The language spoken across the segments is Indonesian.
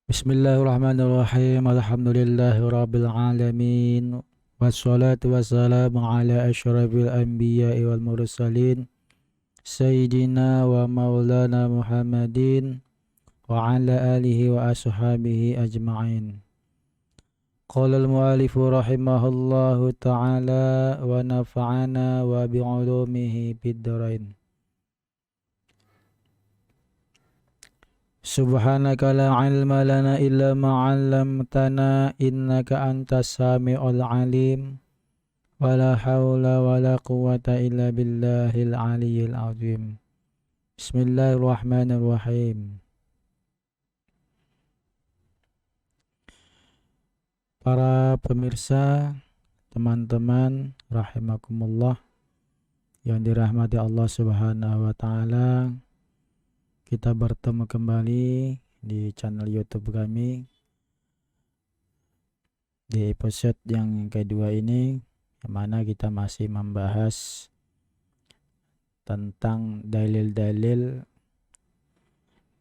Bismillahirrahmanirrahim. Alhamdulillahirabbil alamin. Wassalatu wassalamu ala asyrafil anbiya'i wal mursalin sayyidina wa maulana Muhammadin wa ala alihi wa ashabihi ajma'in. Qala al-mu'allifu rahimahullahu ta'ala wa nafa'ana wa bi'ulumihi bid dharain. Subhanaka la ilma lana illa ma 'allamtana innaka antas samiul alim wa la haula wa la quwwata illa billahil aliyyil azim. Bismillahirrahmanirrahim. Para pemirsa, teman-teman rahimakumullah yang dirahmati Allah Subhanahu wa taala, kita bertemu kembali di channel YouTube kami di episode yang kedua ini, yang mana kita masih membahas tentang dalil-dalil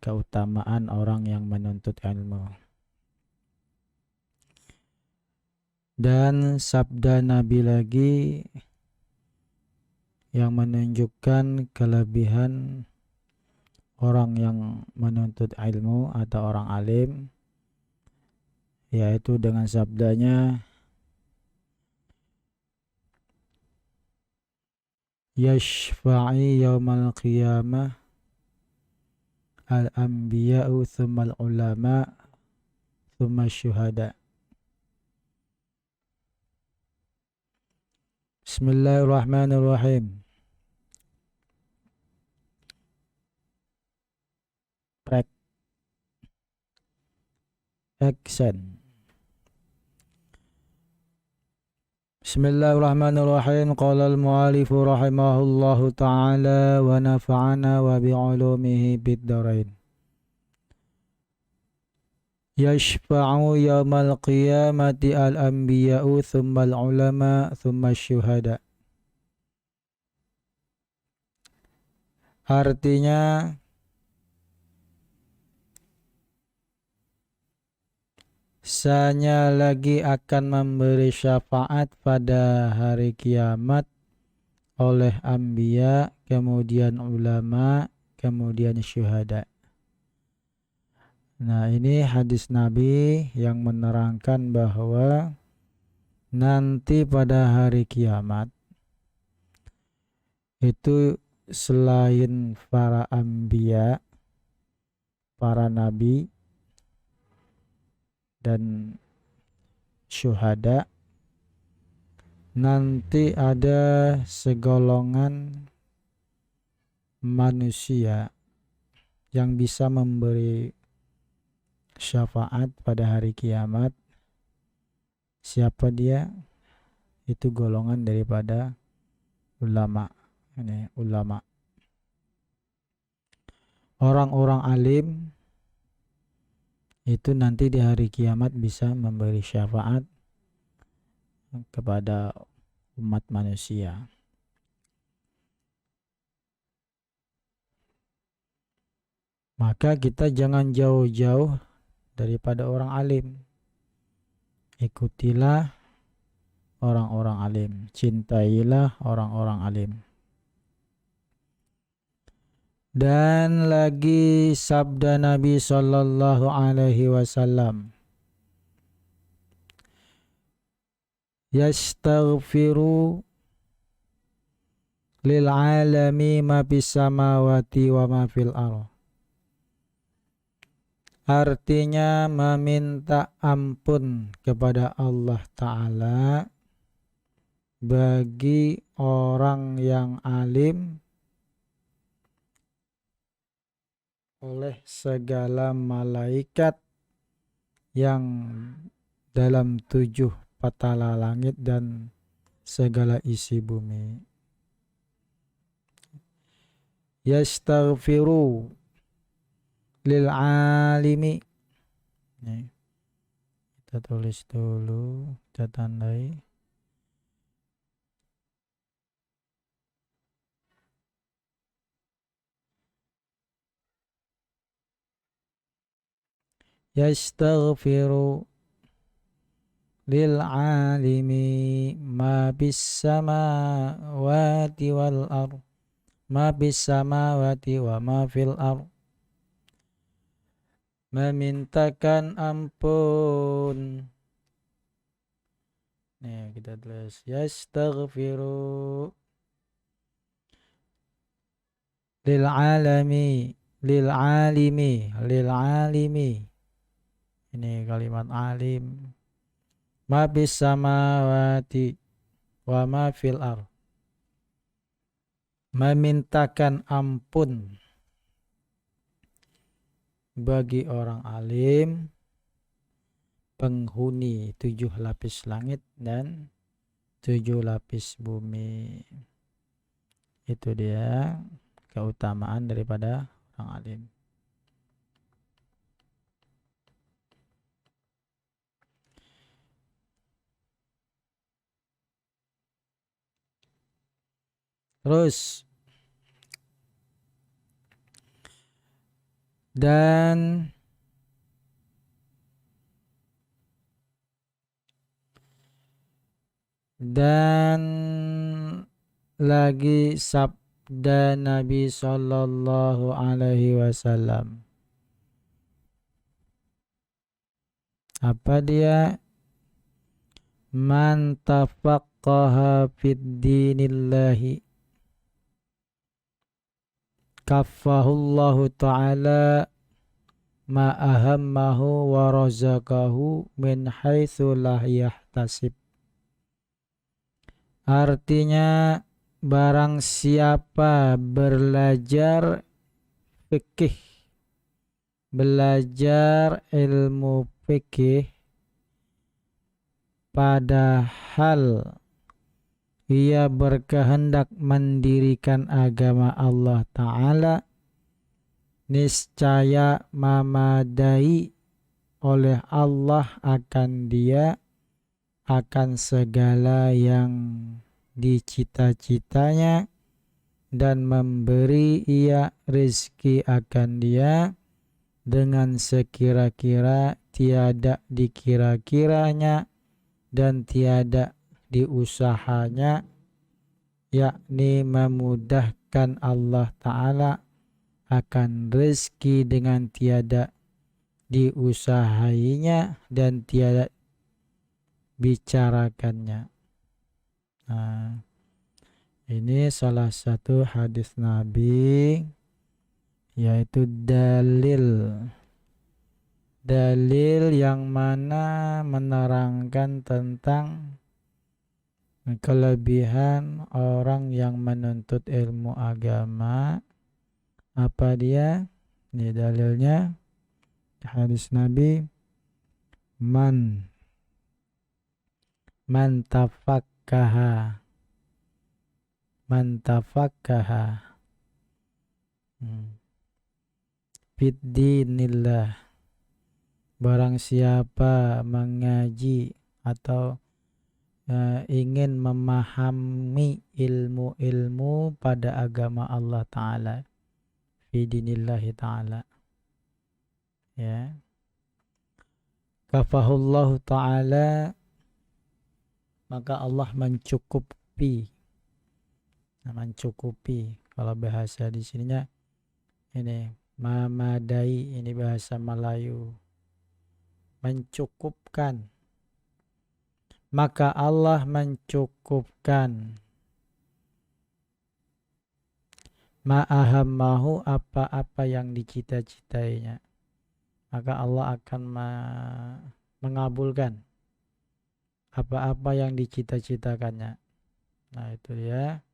keutamaan orang yang menuntut ilmu. Dan sabda Nabi lagi yang menunjukkan kelebihan orang yang menuntut ilmu atau orang alim, yaitu dengan sabdanya, yashfa'i yaumal qiyamah al-anbiya'u thummal ulama thumma syuhada. Bismillahirrahmanirrahim. Action. Bismillahirrahmanirrahim. Qala al-mu'allifu rahimahullahu ta'ala wa nafa'ana wa bi'ulumihi bid dharain. Yashfa'u yawmal qiyamati al-anbiya'u thumma al-ulama thumma syuhada. Artinya, Sanya lagi akan memberi syafaat pada hari kiamat oleh anbiya, kemudian ulama, kemudian syuhada. Nah, ini hadis Nabi yang menerangkan bahwa nanti pada hari kiamat itu selain para anbiya, para nabi dan syuhada, nanti ada segolongan manusia yang bisa memberi syafaat pada hari kiamat. Siapa dia? Itu golongan daripada ulama. Ini ulama. Orang-orang alim itu nanti di hari kiamat bisa memberi syafaat kepada umat manusia. Maka kita jangan jauh-jauh daripada orang alim. Ikutilah orang-orang alim, cintailah orang-orang alim. Dan lagi sabda Nabi sallallahu alaihi wasallam, yastaghfiru lil alami ma fis samawati wa ma fil ardh. Artinya meminta ampun kepada Allah Ta'ala bagi orang yang alim oleh segala malaikat yang dalam 7 patala langit dan segala isi bumi. Yastaghfiru lil alimi. Nih, kita tulis dulu, kita tandai. yastaghfiru lil alimi ma bis samawati wal ard ma bis samawati wa ma fil ard, memintakan ampun. Nih kita tulis yastaghfiru lil alami lil alimi lil alimi, ini kalimat alim, ma bis samawati wa ma fil ard, memintakan ampun bagi orang alim penghuni 7 lapis langit dan 7 lapis bumi. Itu dia keutamaan daripada orang alim. Terus dan lagi sabda Nabi Sallallahu Alaihi Wasallam. Apa dia? Man tafaqqaha fid dinillahi kaffahullahu ta'ala ma ahammahu wa razaqahu min haitsu la yahtasib. Artinya, barang siapa belajar fikih, belajar ilmu fikih, padahal ia berkehendak mendirikan agama Allah Ta'ala, niscaya memadai oleh Allah akan dia, akan segala yang dicita-citanya, dan memberi ia rezeki akan dia dengan sekira-kira tiada dikira-kiranya dan tiada diusahanya, yakni memudahkan Allah Ta'ala akan rezeki dengan tiada diusahainya dan tiada bicarakannya. Nah, ini salah satu hadis Nabi, yaitu dalil yang mana menerangkan tentang kelebihan orang yang menuntut ilmu agama. Apa dia? Ini dalilnya, hadis Nabi, man tafakkaha fiddinillah, barang siapa mengaji atau ingin memahami ilmu-ilmu pada agama Allah Ta'ala, fiddinillahi ta'ala, ya, kafahullahu ta'ala, maka Allah mencukupi. Kalau bahasa di sininya ini memadai, ini bahasa Melayu, mencukupkan. Maka Allah mencukupkan ma'ahammahu, apa-apa yang dicita-citainya. Maka Allah akan mengabulkan apa-apa yang dicita-citakannya. Nah itu dia,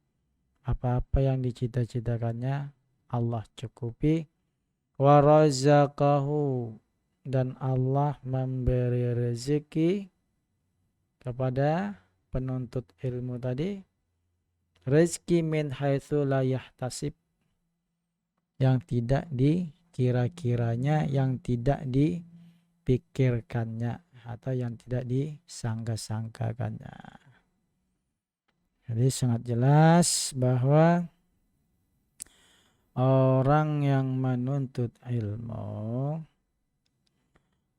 apa-apa yang dicita-citakannya Allah cukupi. Wa razaqahu, dan Allah memberi rezeki kepada penuntut ilmu tadi, rezeki min haitsu la yahtasib, yang tidak dikira-kiranya, yang tidak dipikirkannya, atau yang tidak disangka-sangkakannya. Jadi sangat jelas bahwa orang yang menuntut ilmu,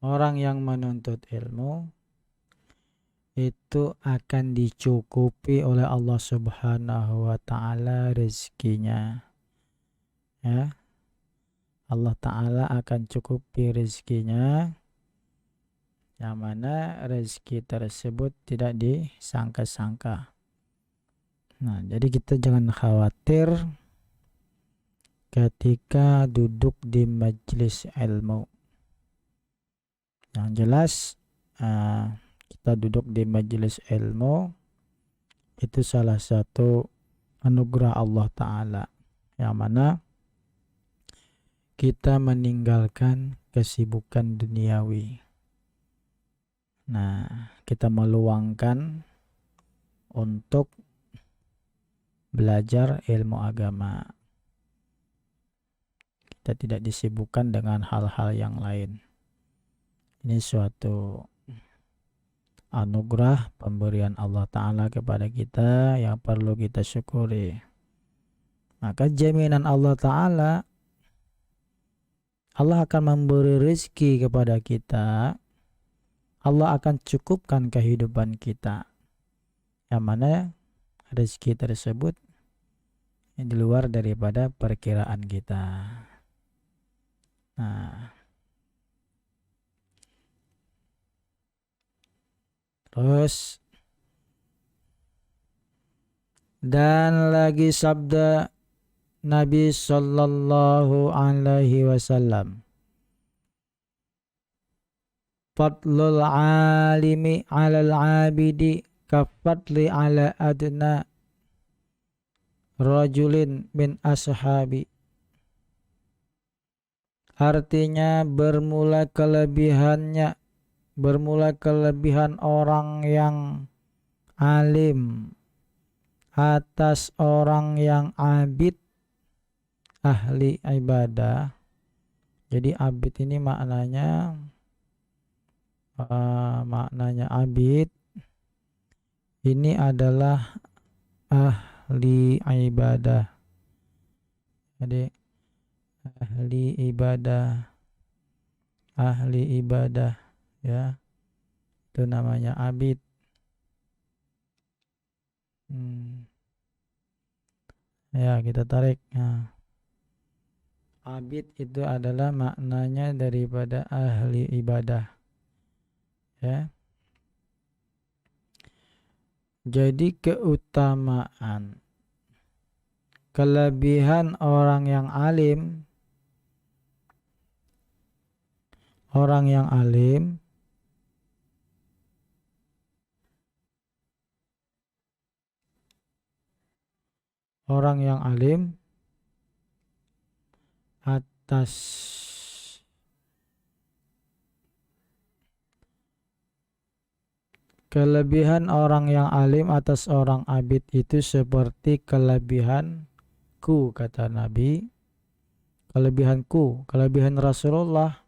Orang yang menuntut ilmu itu akan dicukupi oleh Allah Subhanahu wa taala rezekinya. Ya, Allah taala akan cukupi rezekinya, yang mana rezeki tersebut tidak disangka-sangka. Nah, jadi kita jangan khawatir ketika duduk di majelis ilmu. Yang jelas kita duduk di majelis ilmu itu salah satu anugerah Allah Ta'ala, yang mana kita meninggalkan kesibukan duniawi. Nah, kita meluangkan untuk belajar ilmu agama. Kita tidak disibukkan dengan hal-hal yang lain. Ini suatu anugerah pemberian Allah Ta'ala kepada kita yang perlu kita syukuri. Maka jaminan Allah Ta'ala, Allah akan memberi rezeki kepada kita. Allah akan cukupkan kehidupan kita, yang mana rezeki tersebut di luar daripada perkiraan kita. Nah, terus dan lagi sabda Nabi Sallallahu Alaihi Wasallam, fadlul alimi alal abidi kafadli ala adna rajulin min ashabi. Artinya bermula kelebihan orang yang alim atas orang yang abid, ahli ibadah. Jadi abid ini maknanya abid ini adalah ahli ibadah. Jadi ahli ibadah ya, itu namanya abid. Ya, kita tarik. Nah, abid itu adalah maknanya daripada ahli ibadah ya. Jadi keutamaan, kelebihan orang yang alim, orang yang alim atas kelebihan orang yang alim atas orang abid itu seperti kelebihanku, kata Nabi, kelebihan Rasulullah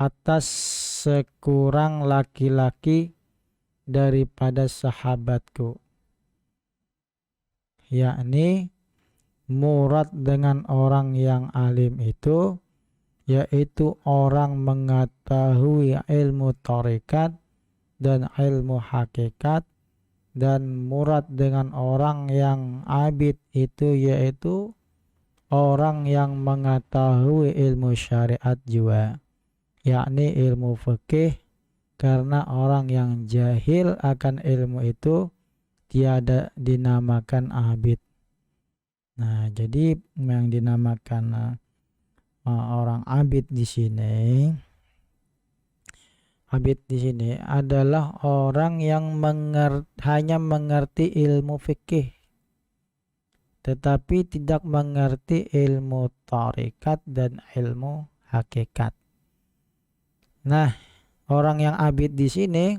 atas sekurang laki-laki daripada sahabatku, yakni murad dengan orang yang alim itu yaitu orang mengetahui ilmu tarekat dan ilmu hakikat, dan murad dengan orang yang abid itu yaitu orang yang mengetahui ilmu syariat juga, yakni ilmu fikih, karena orang yang jahil akan ilmu itu tiada dinamakan abid. Nah, jadi yang dinamakan orang abid di sini, adalah orang yang hanya mengerti ilmu fikih, tetapi tidak mengerti ilmu tarekat dan ilmu hakikat. Nah, orang yang abid di sini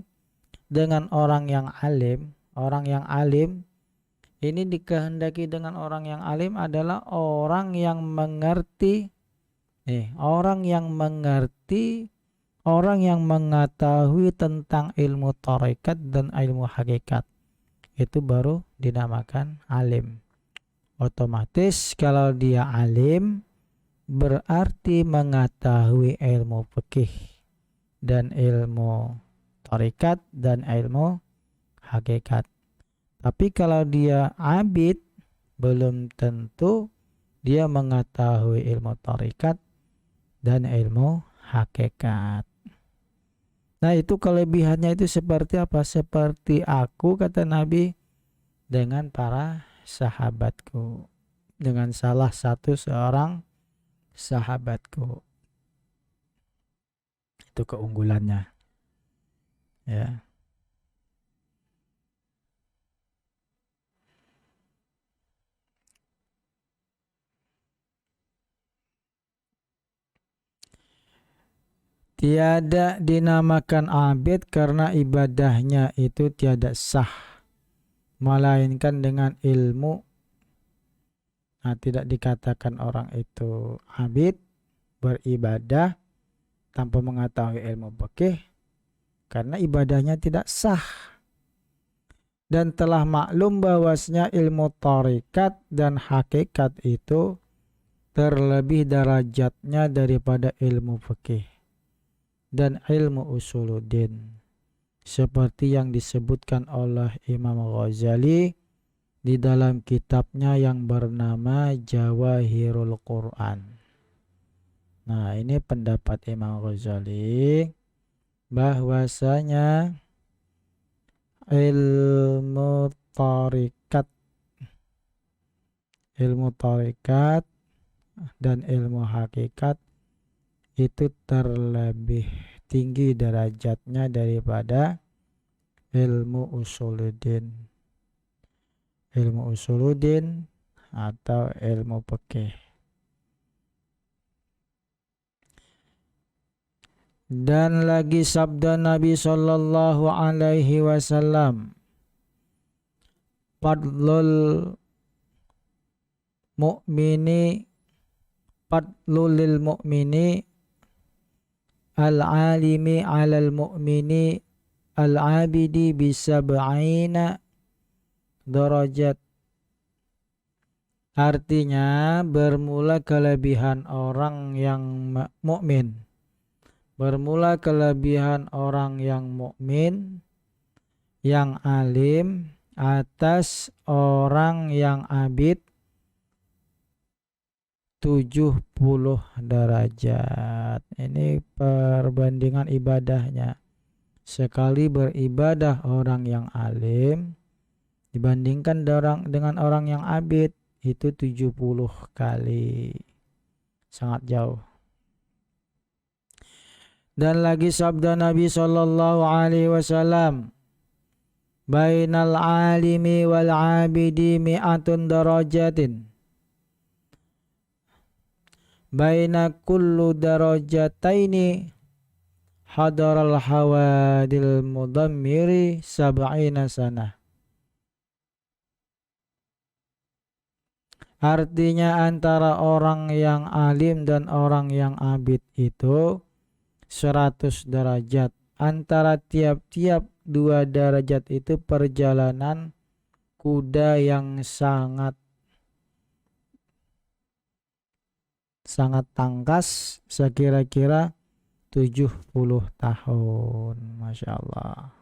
dengan orang yang alim ini dikehendaki dengan orang yang alim adalah orang yang mengerti, orang yang mengetahui tentang ilmu tarekat dan ilmu hakikat. Itu baru dinamakan alim. Otomatis kalau dia alim berarti mengetahui ilmu fikih, dan ilmu tarikat dan ilmu hakikat. Tapi kalau dia abid, belum tentu dia mengetahui ilmu tarikat dan ilmu hakikat. Nah, itu kelebihannya itu seperti apa? Seperti aku, kata Nabi, dengan para sahabatku. Dengan salah satu seorang sahabatku. Itu keunggulannya. Ya. Tiada dinamakan abid karena ibadahnya itu tiada sah, melainkan dengan ilmu. Nah, tidak dikatakan orang itu abid, beribadah tanpa mengetahui ilmu fikih, karena ibadahnya tidak sah. Dan telah maklum bahwasanya ilmu tarikat dan hakikat itu terlebih derajatnya daripada ilmu fikih dan ilmu usuluddin, seperti yang disebutkan oleh Imam Ghazali di dalam kitabnya yang bernama Jawahirul Quran. Nah, ini pendapat Imam Ghazali bahwasanya ilmu tarikat dan ilmu hakikat itu terlebih tinggi derajatnya daripada ilmu usuluddin. Ilmu usuluddin atau ilmu fikih. Dan lagi sabda Nabi sallallahu alaihi wasallam, fadlul mu'mini fadlul mu'mini al-alimi 'alal mu'mini al-'abidi bisab'ina darajat. Artinya bermula kelebihan orang yang mukmin, bermula kelebihan orang yang mukmin, yang alim atas orang yang abid 70 derajat. Ini perbandingan ibadahnya. Sekali beribadah orang yang alim dibandingkan dengan orang yang abid itu 70 kali. Sangat jauh. Dan lagi sabda Nabi sallallahu alaihi wasallam, bainal alimi wal abidi mi'atun darajatin. Baina kullu darajataini hadaral hawadil mudammiri sab'ina sanah. Artinya antara orang yang alim dan orang yang abid itu 100 derajat. Antara tiap-tiap 2 derajat itu perjalanan kuda yang sangat tangkas, sekira-kira 70 tahun. Masya Allah.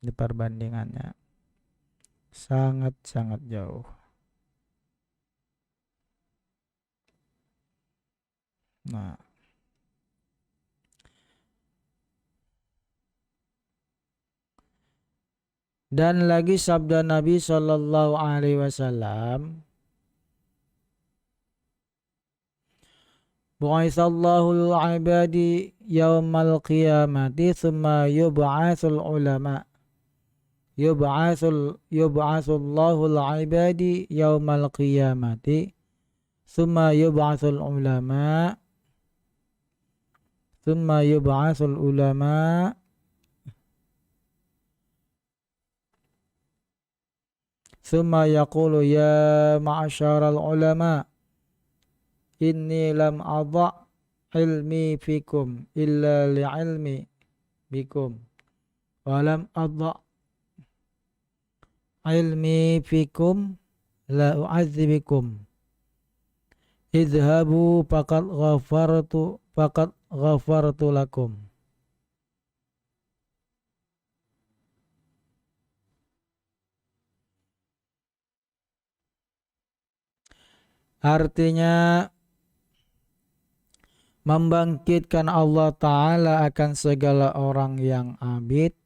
Ini perbandingannya sangat jauh. Nah, dan lagi sabda Nabi sallallahu alaihi wasallam, bu'itsallahu al-'ibadi yaumal qiyamati thumma yub'atsul ulama. Yub'atsullahu al-'ibadi yaumal qiyamati thumma yub'atsul ulama. Thumma yub'atsul ulama. Thumma yaqulu ya ma'asyaral ulama, inni lam adha' ilmi fikum illa li'ilmi bikum wa lam adha' ilmi fikum la u'adzibikum idhabu faqad ghafartu faqad ghafartu lakum. Artinya membangkitkan Allah Ta'ala akan segala orang yang abid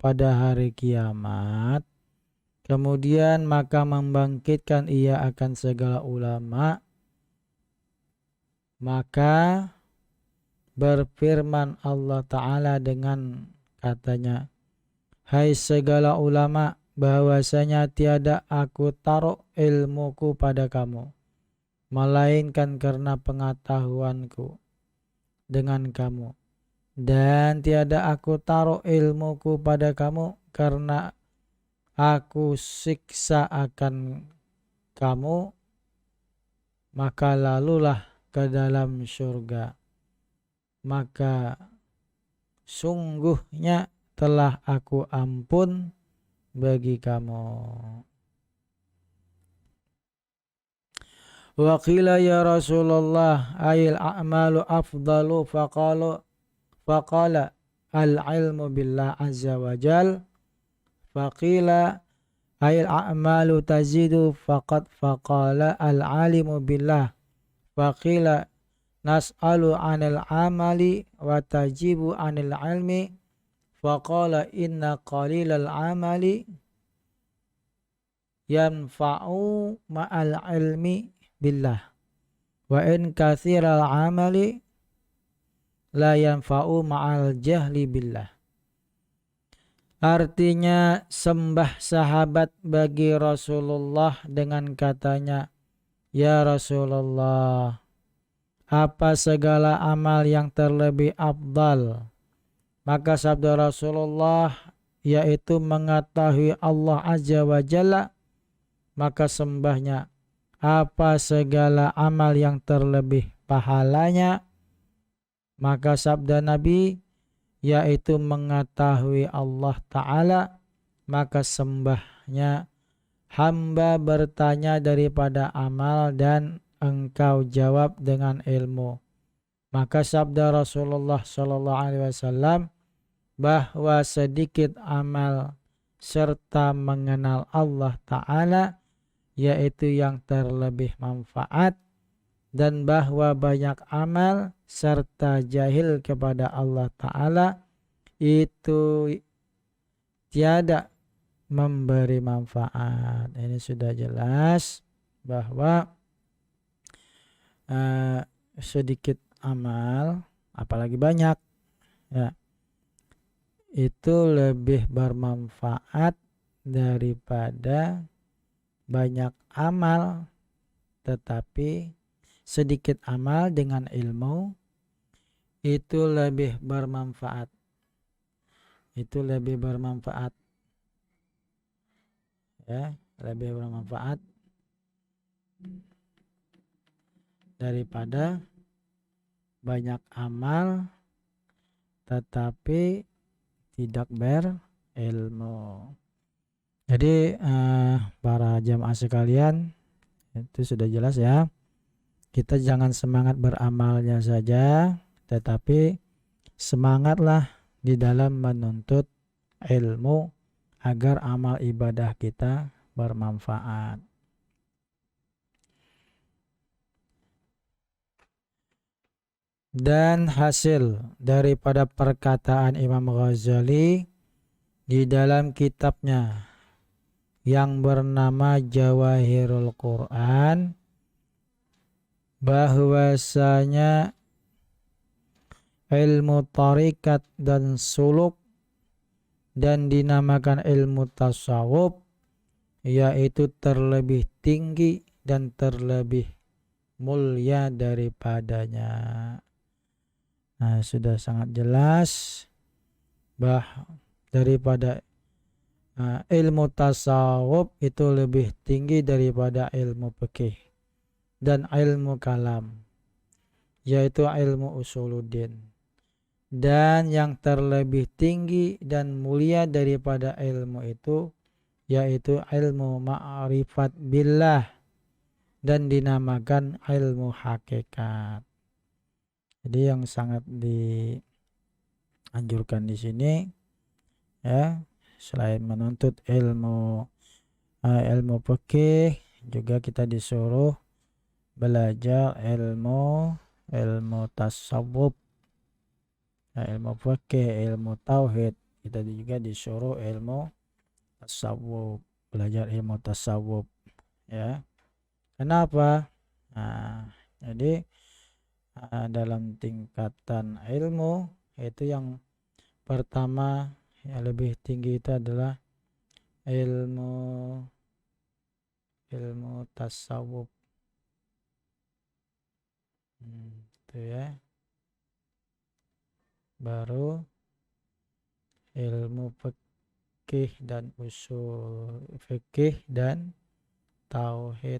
pada hari kiamat. Kemudian maka membangkitkan ia akan segala ulama. Maka berfirman Allah Ta'ala dengan katanya, hai segala ulama, bahwasanya tiada aku taruh ilmuku pada kamu, melainkan karena pengetahuanku dengan kamu. Dan tiada aku taruh ilmuku pada kamu karena aku siksa akan kamu, maka lalulah ke dalam surga. Maka sungguhnya telah aku ampun bagi kamu. Wa qila ya Rasulullah ayil a'malu afdalu faqala al-ilmu billah azza wa jal. Faqila ayil a'malu tazidu faqala al-alimu billah. Faqila nas'alu 'anil amali wa tajibu 'anil ilmi. Faqala inna qalilal amali yanfa'u ma'al ilmi billah wa in kathiral amali la yanfa'u ma'al jahli billah. Artinya sembah sahabat bagi Rasulullah dengan katanya, ya Rasulullah, apa segala amal yang terlebih afdal? Maka sabda Rasulullah, yaitu mengetahui Allah Azza wa Jalla. Maka sembahnya, apa segala amal yang terlebih pahalanya? Maka sabda Nabi, yaitu mengetahui Allah Ta'ala. Maka sembahnya, hamba bertanya daripada amal dan engkau jawab dengan ilmu. Maka sabda Rasulullah Sallallahu Alaihi Wasallam bahwa sedikit amal serta mengenal Allah Ta'ala yaitu yang terlebih manfaat, dan bahwa banyak amal serta jahil kepada Allah Ta'ala itu tiada memberi manfaat. Ini sudah jelas bahwa sedikit amal, apalagi banyak, ya, itu lebih bermanfaat daripada banyak amal. Tetapi sedikit amal dengan ilmu itu lebih bermanfaat. Itu lebih bermanfaat, ya, lebih bermanfaat daripada banyak amal tetapi tidak berilmu. Jadi para jamaah sekalian, itu sudah jelas ya. Kita jangan semangat beramalnya saja, tetapi semangatlah di dalam menuntut ilmu agar amal ibadah kita bermanfaat. Dan hasil daripada perkataan Imam Ghazali di dalam kitabnya yang bernama Jawahirul Quran, bahwasanya ilmu tarikat dan suluk dan dinamakan ilmu tasawuf yaitu terlebih tinggi dan terlebih mulia daripadanya. Nah, sudah sangat jelas daripada ilmu tasawuf itu lebih tinggi daripada ilmu fikih dan ilmu kalam, yaitu ilmu usuluddin. Dan yang terlebih tinggi dan mulia daripada ilmu itu yaitu ilmu ma'rifat billah dan dinamakan ilmu hakikat. Jadi yang sangat dianjurkan di sini ya, selain menuntut ilmu fikih, juga kita disuruh belajar ilmu tasawuf, ya, ilmu fikih, ilmu tauhid. Kita juga disuruh ilmu tasawuf, belajar ilmu tasawuf ya. Kenapa? Nah, jadi dalam tingkatan ilmu itu yang pertama yang lebih tinggi itu adalah ilmu tasawuf. Itu ya. Baru ilmu fikih dan usul fikih dan tauhid.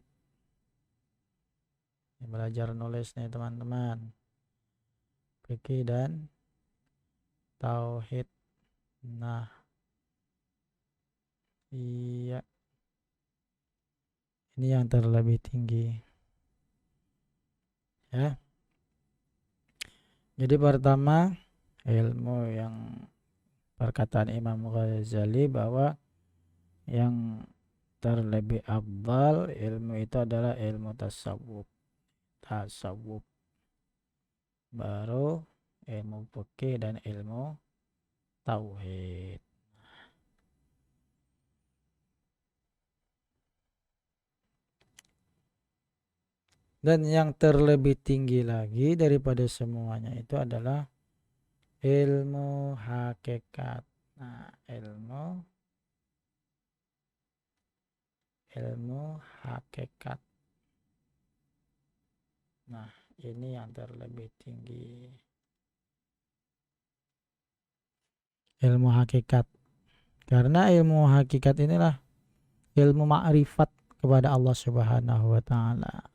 Belajar nulis nih teman-teman. Fikih dan tauhid. Nah, iya. Ini yang terlebih tinggi. Ya. Jadi pertama ilmu yang perkataan Imam Ghazali bahwa yang terlebih afdal ilmu itu adalah ilmu tasawuf. Baru ilmu fikih dan ilmu tauhid. Dan yang terlebih tinggi lagi daripada semuanya itu adalah ilmu hakikat. Nah, ilmu hakikat. Nah, ini yang terlebih tinggi. Ilmu hakikat. Karena ilmu hakikat inilah ilmu ma'rifat kepada Allah Subhanahu wa taala.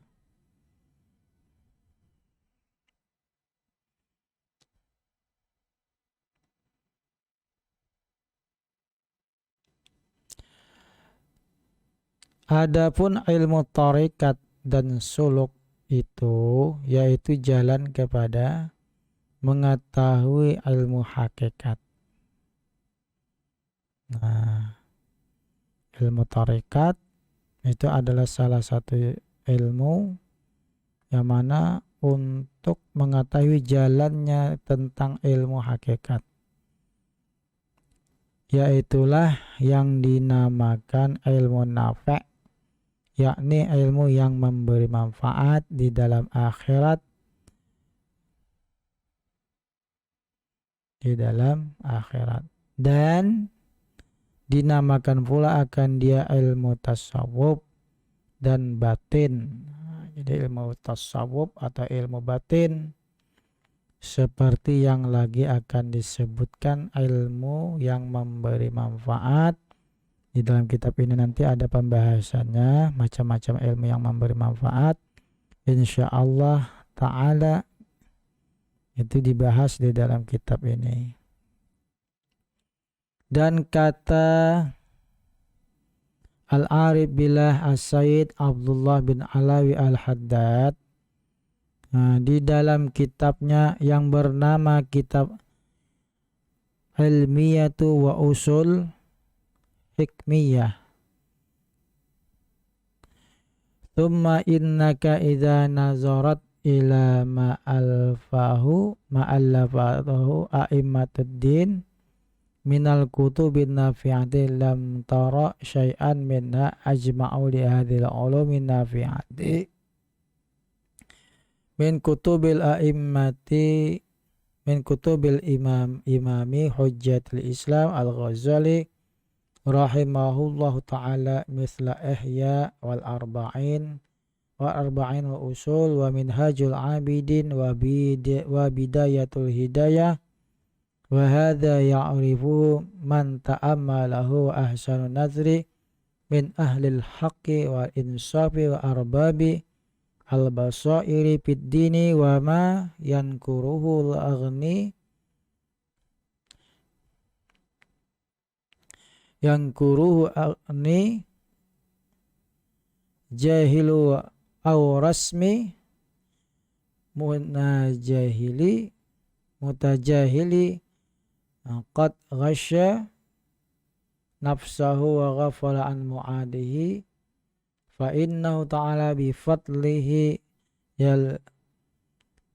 Adapun ilmu tarekat dan suluk itu yaitu jalan kepada mengetahui ilmu hakikat. Nah, ilmu tarekat itu adalah salah satu ilmu yang mana untuk mengetahui jalannya tentang ilmu hakikat. Yaitulah yang dinamakan ilmu nafi', yakni ilmu yang memberi manfaat di dalam akhirat, dan dinamakan pula akan dia ilmu tasawuf dan batin. Jadi ilmu tasawuf atau ilmu batin seperti yang lagi akan disebutkan ilmu yang memberi manfaat. Di dalam kitab ini nanti ada pembahasannya macam-macam ilmu yang memberi manfaat. Insyaallah ta'ala itu dibahas di dalam kitab ini. Dan kata Al-Arif Billah As-Sayyid Abdullah bin Alawi Al-Haddad, di dalam kitabnya yang bernama Kitab Ilmiyatu wa Usul Hikmiyah, thumma innaka idza nazarat ila ma'allafahu a'imatuddin minal kutubin nafi'ati lam tara syai'an minha ajma'u li hadhil ulumin nafi'ati min kutubil a'immati min kutubil imami hujjatul Islam Al-Ghazali rahimahullahu ta'ala misla ihya wal arba'in wa usul wa minhajul abidin wa bidayatul hidayah. Wa hadha ya'rifu man ta'ammalahu ahsanun nazri min ahlil haqqi wal insafi wa arbabi al basairi fid dini wa ma yankuruhu al aghni jahilu aw rasmi mutajahili qad ghasya nafsahu wa ghafala an mu'adihi fa innahu ta'ala bi fadlihi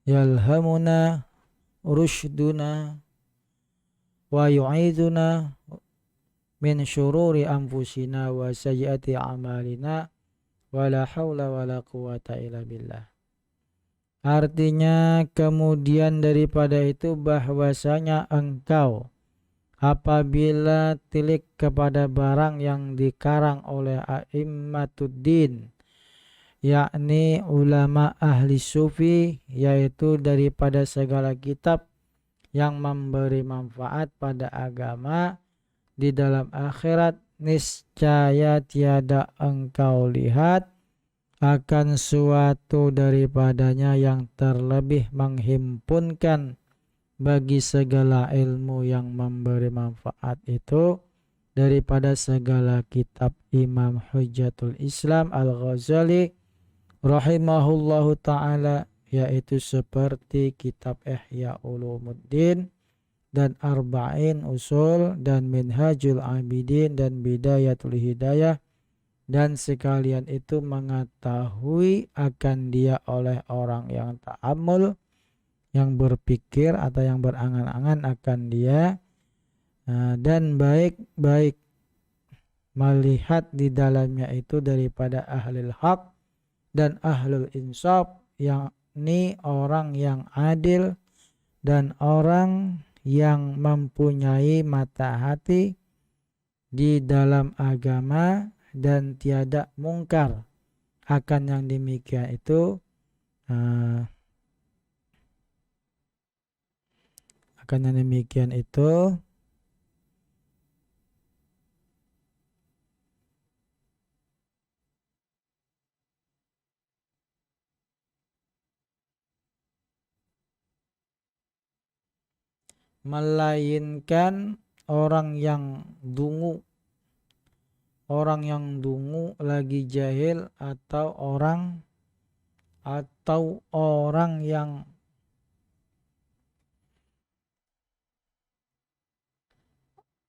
yalhamuna rushduna wa yu'iduna min syururi anfusina wa sayyiati a'malina wala haula wala quwata illa billah. Artinya kemudian daripada itu bahwasanya engkau apabila tilik kepada barang yang dikarang oleh a'immatuddin, yakni ulama ahli sufi, yaitu daripada segala kitab yang memberi manfaat pada agama di dalam akhirat, niscaya tiada engkau lihat akan suatu daripadanya yang terlebih menghimpunkan bagi segala ilmu yang memberi manfaat itu daripada segala kitab Imam Hujjatul Islam Al-Ghazali rahimahullahu ta'ala, yaitu seperti kitab Ihya Ulumuddin dan Arba'in Usul dan Minhajul Abidin dan Bidayatul Hidayah, dan sekalian itu mengetahui akan dia oleh orang yang ta'ammul, yang berpikir atau yang berangan-angan akan dia, dan baik-baik melihat di dalamnya itu daripada ahlul haq dan ahlul insaf, yakni orang yang adil dan orang yang mempunyai mata hati di dalam agama, dan tiada mungkar akan yang demikian itu, melainkan orang yang dungu lagi jahil, atau orang yang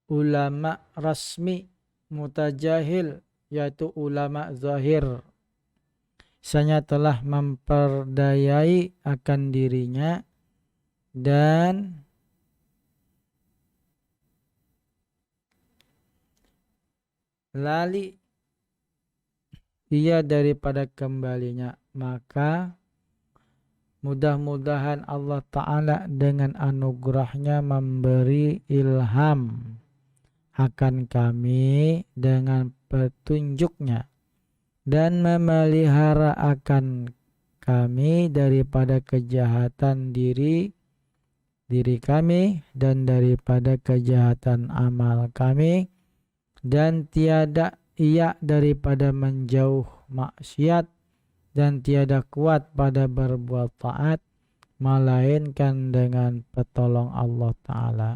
ulama rasmi mutajahil, yaitu ulama zahir, misalnya telah memperdayai akan dirinya dan lali ia daripada kembalinya, maka mudah-mudahan Allah Ta'ala dengan anugerahnya memberi ilham akan kami dengan petunjuknya dan memelihara akan kami daripada kejahatan diri kami dan daripada kejahatan amal kami, dan tiada ia daripada menjauh maksiat dan tiada kuat pada berbuat taat melainkan dengan petolong Allah Ta'ala.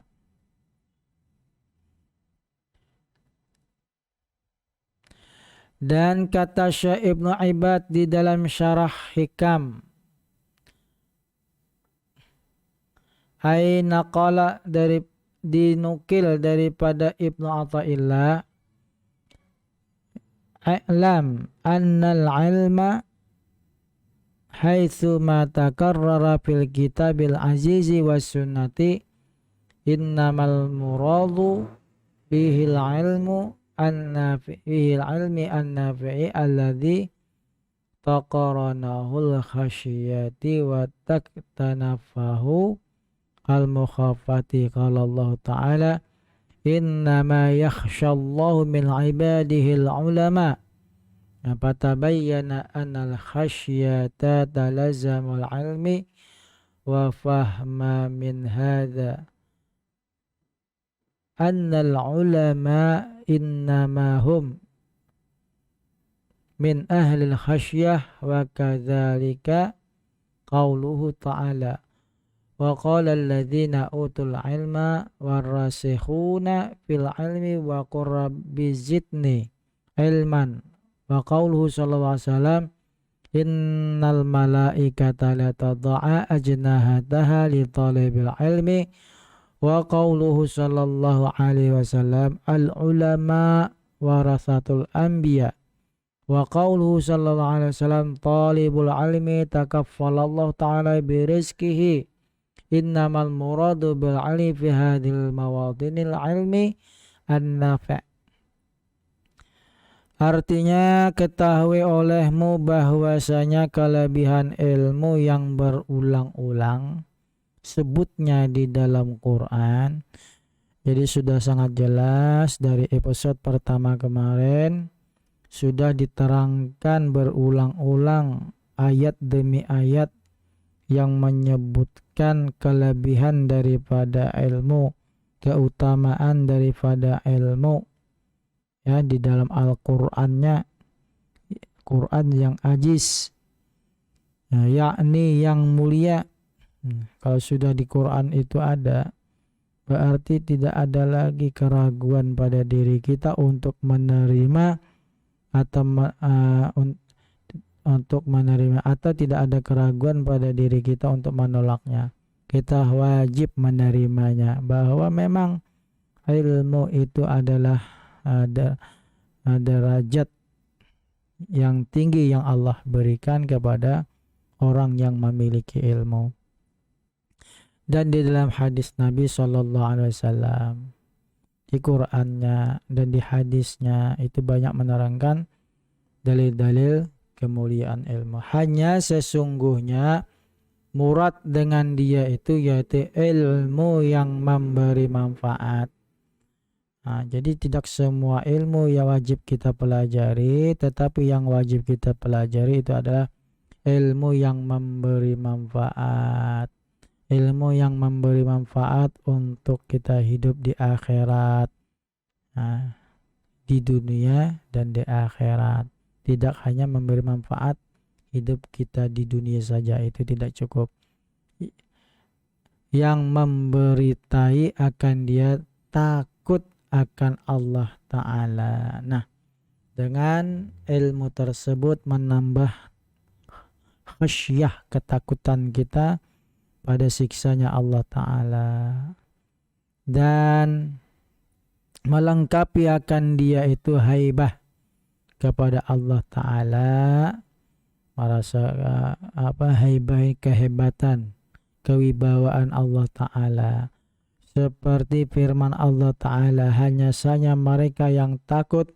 Dan kata Syekh Ibnu Ibad di dalam syarah Hikam, naqala dinukil daripada Ibnu Athaillah, i'lam annal ilma haitsu ma takarrara fil kitabil azizi was sunnati innamal muradu bihil ilmu an-nafi'i alladhi taqaranahul khasyiyati wa taktanafahu al-mukhafati. Qala Allah Ta'ala innama yakhshallahu min ibadihi al-ulama. Fatabayyana anna al-khasyata talazamul ilmi wa fahma min hadha anna al-ulama innama hum min ahli al-khasyah wa kadzalika qauluhu ta'ala wa qala alladhina utul ilma warasikhuna fil ilmi wa qur rabbi zidni ilman wa qauluhu sallallahu alaihi wasallam Innal malaikata la tad'a ajnahataha li talibil ilmi wa qauluhu sallallahu alaihi wasallam al ulama warasatul anbiya wa qauluhu sallallahu alaihi wasallam talibul ilmi takaffalallahu ta'ala birizkihi innamal muradu bil ilmi fi hadhil mawadinil ilmi an-nafi'. Artinya, ketahui olehmu bahwasanya kelebihan ilmu yang berulang-ulang sebutnya di dalam Quran. Jadi sudah sangat jelas dari episode pertama kemarin, sudah diterangkan berulang-ulang ayat demi ayat yang menyebutkan kelebihan daripada ilmu, keutamaan daripada ilmu. Ya, di dalam Al-Qur'annya, Quran yang aziz, yakni yang mulia. Kalau sudah di Quran itu ada, berarti tidak ada lagi keraguan pada diri kita untuk menerima atau atau tidak ada keraguan pada diri kita untuk menolaknya. Kita wajib menerimanya, bahwa memang ilmu itu adalah derajat yang tinggi yang Allah berikan kepada orang yang memiliki ilmu. Dan di dalam hadis Nabi SAW, di Qur'annya dan di hadisnya itu banyak menerangkan dalil-dalil kemuliaan ilmu. Hanya sesungguhnya murad dengan dia itu yaitu ilmu yang memberi manfaat. Jadi tidak semua ilmu yang wajib kita pelajari, tetapi yang wajib kita pelajari itu adalah ilmu yang memberi manfaat. Ilmu yang memberi manfaat untuk kita hidup di akhirat, di dunia dan di akhirat. Tidak hanya memberi manfaat hidup kita di dunia saja, itu tidak cukup. Yang memberitai akan dia takut akan Allah Ta'ala. Nah, dengan ilmu tersebut menambah khasyah, ketakutan kita pada siksanya Allah Ta'ala, dan melengkapi akan dia itu haibah kepada Allah Ta'ala, merasa haibah, kehebatan, kewibawaan Allah Ta'ala. Seperti firman Allah Ta'ala, hanya saja mereka yang takut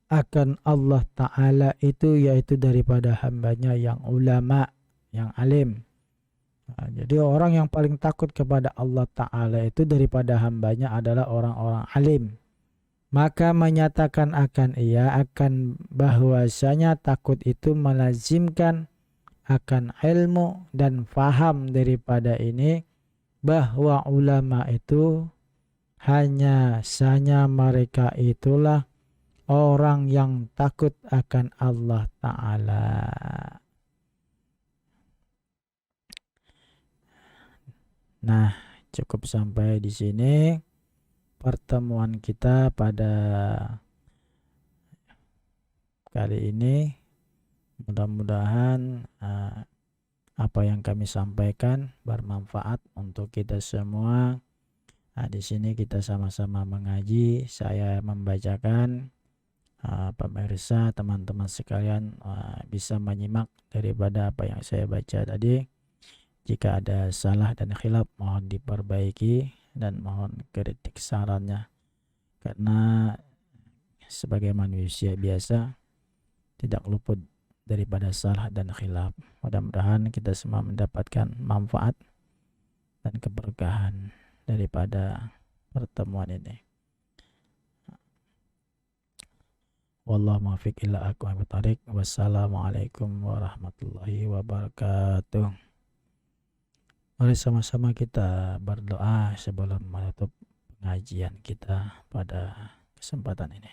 akan Allah Ta'ala itu yaitu daripada hambanya yang ulama, yang alim. Jadi orang yang paling takut kepada Allah Ta'ala itu daripada hambanya adalah orang-orang alim. Maka menyatakan akan ia akan bahwasanya takut itu melazimkan akan ilmu dan faham daripada ini, bahwa ulama itu hanya saja mereka itulah orang yang takut akan Allah Ta'ala. Nah, cukup sampai di sini pertemuan kita pada kali ini. Mudah-mudahan apa yang kami sampaikan bermanfaat untuk kita semua. Di sini kita sama-sama mengaji. Saya membacakan, pemirsa, teman-teman sekalian bisa menyimak daripada apa yang saya baca tadi. Jika ada salah dan khilaf mohon diperbaiki dan mohon kritik sarannya, karena sebagai manusia biasa tidak luput daripada salah dan khilaf. Mudah-mudahan kita semua mendapatkan manfaat dan keberkahan daripada pertemuan ini. Wallahu muwaffiq ila aqwamit thoriq. Wassalamualaikum warahmatullahi wabarakatuh. Mari sama-sama kita berdoa sebelum menutup pengajian kita pada kesempatan ini.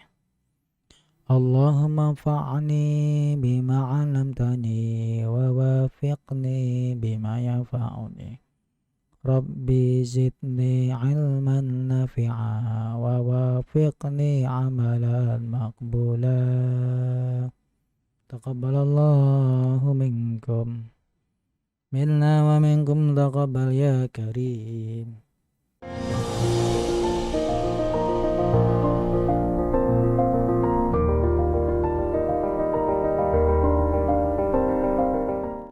Allahumma fa'ani bima 'allamtani wa wafiqni bima yanfa'uni. Rabbi zidni 'ilman nafi'a wa wafiqni 'amalan maqbula. taqabbalallahu minkum minna wa minkum taqabbal ya karim.